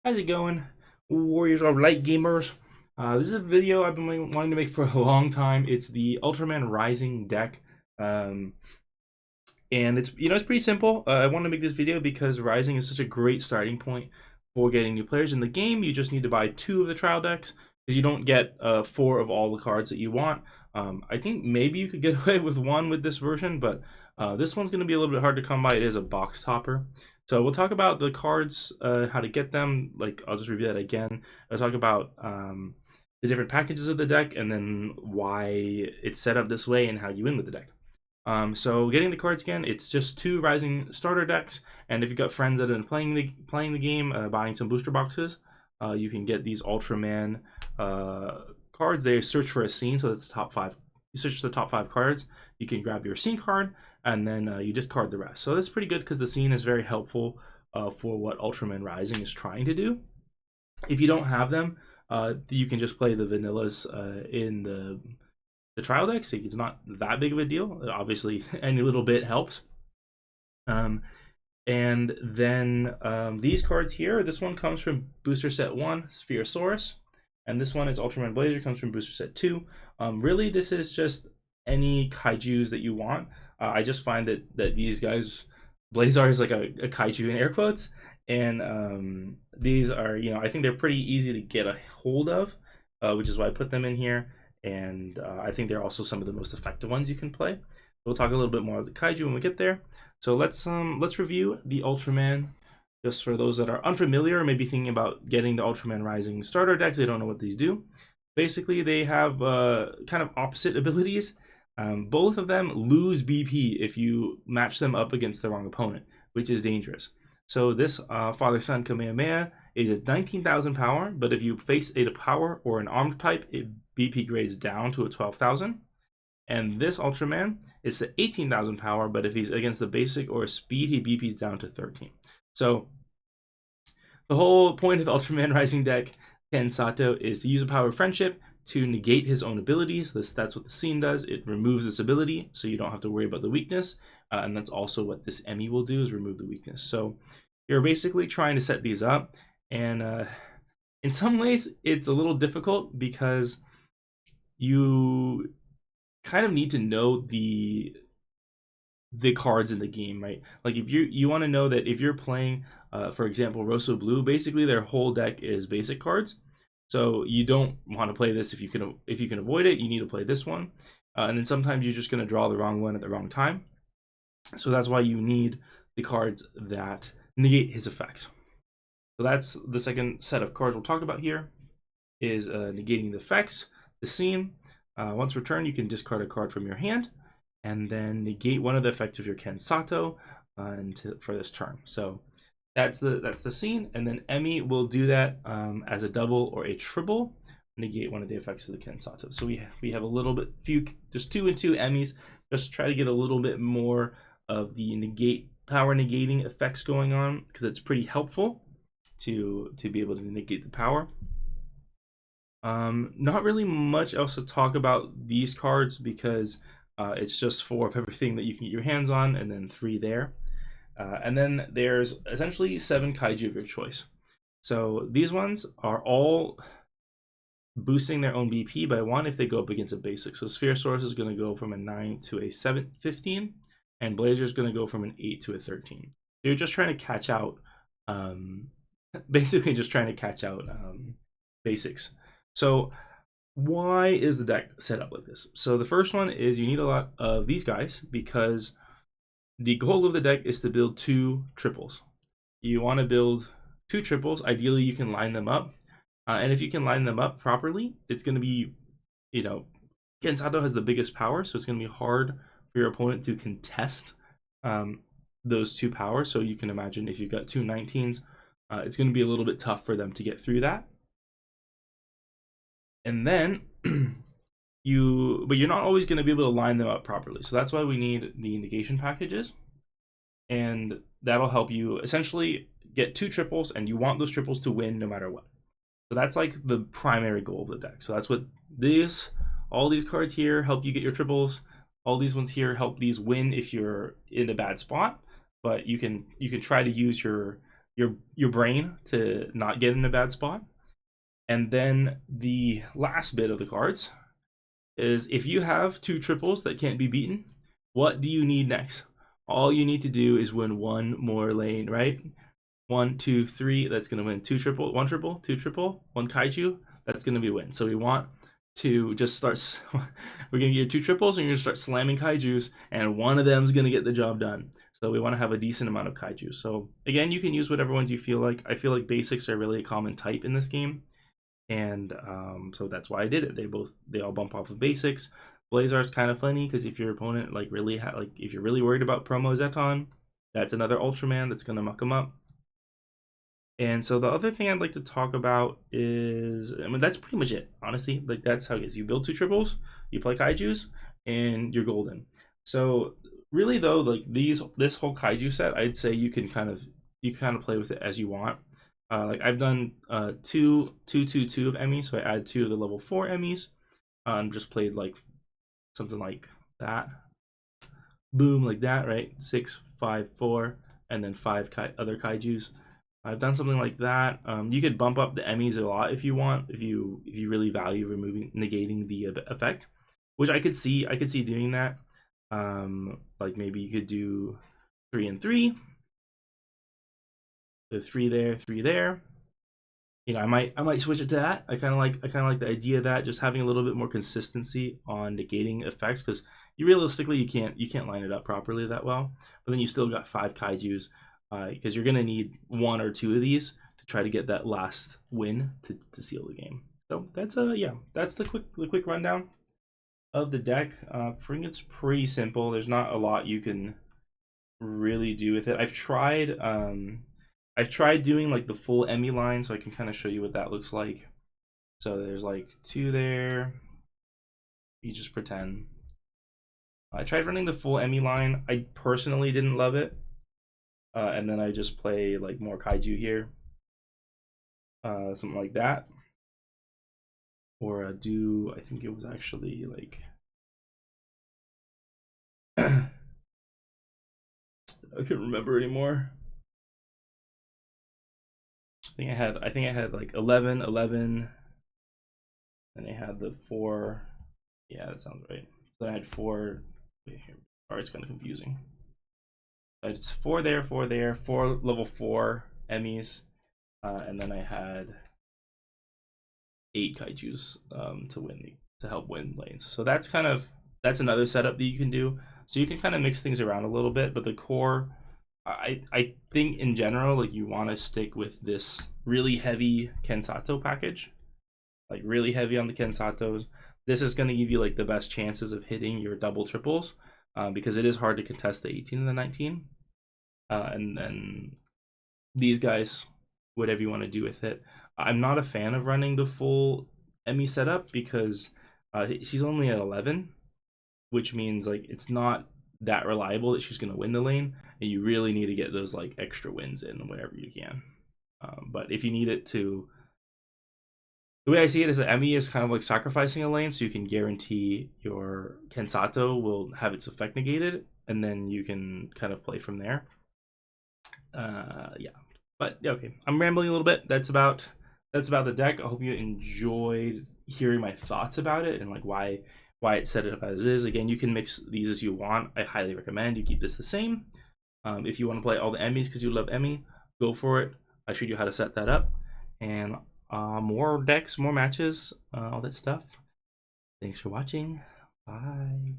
How's it going, Warriors or Light Gamers? This is a video I've been wanting to make for a long time. It's the Ultraman Rising deck, um, and it's pretty simple. I want to make this video because Rising is such a great starting point for getting new players in the game. You just need to buy 2 of the trial decks because you don't get 4 of all the cards that you want. I think maybe you could get away with 1 with this version, but this one's going to be a little bit hard to come by. It is a box topper. So we'll talk about the cards, how to get them. Like, I'll just review that again. I'll talk about the different packages of the deck and then why it's set up this way and how you win with the deck. So getting the cards again, it's just 2 Rising starter decks, and if you've got friends that have been playing the game, buying some booster boxes, you can get these Ultraman cards. They search for a scene, so that's the top 5. You search the top 5 cards. You can grab your scene card, and then you discard the rest. So that's pretty good because the scene is very helpful for what Ultraman Rising is trying to do. If you don't have them, you can just play the vanillas in the trial deck, so it's not that big of a deal. Obviously, any little bit helps. And then these cards here, this one comes from Booster Set 1, Spherosaurus, and this one is Ultraman Blazer, comes from Booster Set 2. Really, this is just any kaijus that you want. I just find that these guys, Blazar is like a kaiju in air quotes, and these are, I think they're pretty easy to get a hold of, which is why I put them in here. And I think they're also some of the most effective ones you can play. We'll talk a little bit more about the kaiju when we get there. So let's review the Ultraman, just for those that are unfamiliar, maybe thinking about getting the Ultraman Rising starter decks. They don't know what these do. Basically, they have kind of opposite abilities. Both of them lose BP if you match them up against the wrong opponent, which is dangerous. So this Father-Son Kamehameha is at 19,000 power, but if you face a power or an armed type, it BP grades down to a 12,000. And this Ultraman is at 18,000 power, but if he's against the basic or a speed, he BP's down to 13. So the whole point of the Ultraman Rising deck, Ken Sato, is to use a power of friendship to negate his own abilities. That's what the scene does. It removes this ability, so you don't have to worry about the weakness. And that's also what this Emmy will do, is remove the weakness. So you're basically trying to set these up, and in some ways it's a little difficult because you kind of need to know the cards in the game, right? Like, if you want to know that if you're playing for example, Rosso Blue, basically their whole deck is basic cards. So you don't want to play this if you can avoid it. You need to play this one, and then sometimes you're just going to draw the wrong one at the wrong time. So that's why you need the cards that negate his effects. So that's the second set of cards we'll talk about here, is negating the effects. The scene, once returned, you can discard a card from your hand, and then negate one of the effects of your Ken Sato for this turn. So that's the scene, and then Emmy will do that as a double or a triple, negate one of the effects of the Ken Sato. So we have a little bit just 2 and 2 Emmys, just try to get a little bit more of the power negating effects going on, because it's pretty helpful to be able to negate the power. Not really much else to talk about these cards, because it's just 4 of everything that you can get your hands on, and then 3 there. And then there's essentially 7 kaiju of your choice. So these ones are all boosting their own BP by 1 if they go up against a basic. So Spherosaurus is going to go from a 9 to a 15, and Blazer is going to go from an 8 to a 13. So you're just trying to catch out, basically just trying to catch out basics. So why is the deck set up like this? So the first one is you need a lot of these guys, because the goal of the deck is to build 2 triples. You want to build 2 triples. Ideally, you can line them up. And if you can line them up properly, it's going to be, Ken Sato has the biggest power, so it's going to be hard for your opponent to contest those 2 powers. So you can imagine if you've got 2 19s, it's going to be a little bit tough for them to get through that. And then but you're not always going to be able to line them up properly. So that's why we need the negation packages, and that'll help you essentially get 2 triples, and you want those triples to win no matter what. So that's like the primary goal of the deck. So that's what all these cards here help you get your triples. All these ones here help these win if you're in a bad spot, but you can try to use your your brain to not get in a bad spot. And then the last bit of the cards is if you have two triples that can't be beaten, what do you need next? All you need to do is win one more lane, right? 1, 2, 3. That's gonna win two triple, one triple, two triple, one kaiju. That's gonna be a win. So we want to just start. We're gonna get two triples, and you're gonna start slamming kaijus, and one of them's gonna get the job done. So we want to have a decent amount of kaiju. So again, you can use whatever ones you feel like. I feel like basics are really a common type in this game, and so that's why I did it. They all bump off of basics. Blazar is kind of funny because if your opponent like really if you're really worried about promo Zeton, that's another Ultraman that's gonna muck them up. And so the other thing I'd like to talk about is, I mean, that's pretty much it, honestly. Like, that's how it is. You build two triples, you play kaijus, and you're golden. So really though, like this whole kaiju set, I'd say you can kind of play with it as you want. Like I've done 2, 2, 2, 2 of Emmys, so I add 2 of the level 4 Emmys. Just played like something like that. Boom, like that, right? 6, 5, 4, and then 5 other kaijus. I've done something like that. You could bump up the Emmys a lot if you want, if you really value negating the effect, which I could see doing that. Like maybe you could do 3 and 3, so 3 there, 3 there. You know, I might switch it to that. I kind of like the idea of that, just having a little bit more consistency on negating effects, because realistically you can't line it up properly that well. But then you still got 5 kaijus, because you're gonna need 1 or 2 of these to try to get that last win to seal the game. So that's that's the quick rundown of the deck. I think it's pretty simple. There's not a lot you can really do with it. I've tried doing like the full Emmy line, so I can kind of show you what that looks like. So there's like 2 there. You just pretend. I tried running the full Emmy line. I personally didn't love it. And then I just play like more kaiju here. Something like that. Or I think it was actually like I can't remember anymore. I think I had like 11, and I had the 4. Yeah, that sounds right. So I had 4. Sorry, it's kind of confusing. It's 4 there, 4 there, 4 level 4 Emmys, and then I had 8 kaijus to help win lanes. So that's another setup that you can do. So you can kind of mix things around a little bit, but the core, I think in general, like you want to stick with this really heavy Ken Sato package, like really heavy on the Ken Satos. This is going to give you like the best chances of hitting your double triples, because it is hard to contest the 18 and the 19. And then these guys, whatever you want to do with it. I'm not a fan of running the full Emmy setup because she's only at 11, which means like it's not that reliable that she's going to win the lane, and you really need to get those like extra wins in whenever you can. But if you need it to, the way I see it is that Emmy is kind of like sacrificing a lane, so you can guarantee your Ken Sato will have its effect negated, and then you can kind of play from there. Yeah, but okay, I'm rambling a little bit. That's about the deck. I hope you enjoyed hearing my thoughts about it and like why it's set up as it is. Again, you can mix these as you want. I highly recommend you keep this the same. If you want to play all the Emmys because you love Emmy, go for it. I showed you how to set that up, and more decks, more matches, all that stuff. Thanks for watching. Bye.